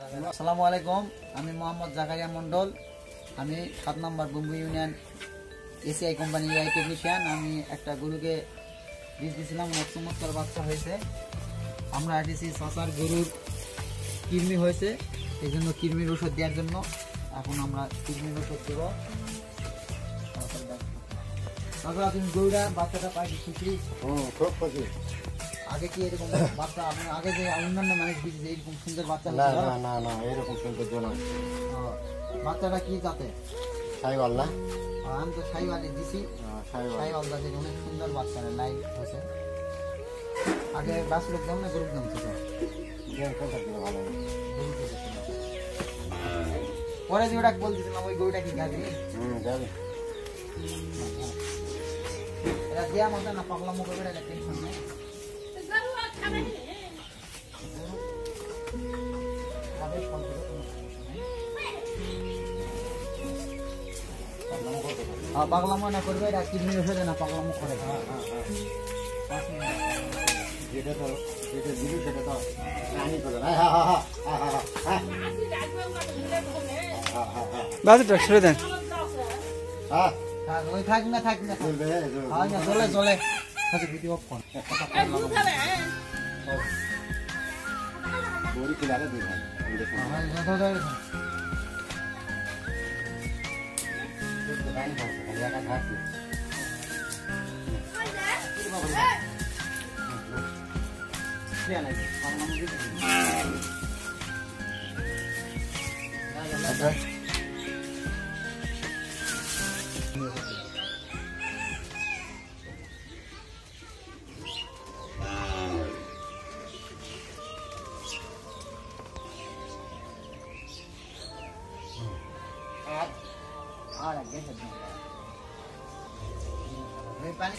আসসালামু আলাইকুম, আমি মোহাম্মদ জাকারিয়া মন্ডল। আমি 7 নম্বর বুম্বু union ACI company AI technician. আমি একটা গরুকে বীজ দিয়েছিলাম, অনেক চমৎকার বাচ্চা হয়েছে। আমরা আসছি চাচার গরুর কৃমি হয়েছে, এই জন্য কৃমির ওষুধ দেওয়ার জন্য। এখন আমরা কৃমির ওষুধ দেবো। চাচা, তুমি গরুটা বাচ্চাটা পাই খুশি? খুব খুশি। আগে কি এরকম বাচ্চা আপনি আগে যে অন্যান্য মানুষ দিচ্ছে এরকম সুন্দর বাচ্চা? না না না না, এরকম সৌন্দর্য নয়। বাচ্চাটা কি জাতে? সাইওয়াল না? আমি তো সাইওয়ালে দিছি। সাইওয়াল জাতের অনেক সুন্দর বাচ্চা লাইন হয়েছে। আগে বাছুরের দাম না গরুর দাম ছিল? ভালো। পরে যে ওটা বলতেছিলাম ওই গরুটা কি গাড়ি? যাবে। এটা দেওয়া মতো না, পাগলা মুখ করে টেনশন নেই। পাগলামো না করবে, এটা কিডনি ওষুধে না পাগলামো করে। যেটা তো যেটা দিবি সেটা তো রানি করে। বাজেটটা ছেড়ে দেন। ওই থাক না থাক না চলে চলে ভিডিও অফ কর। গরু কিলারে দুই ভাই পানি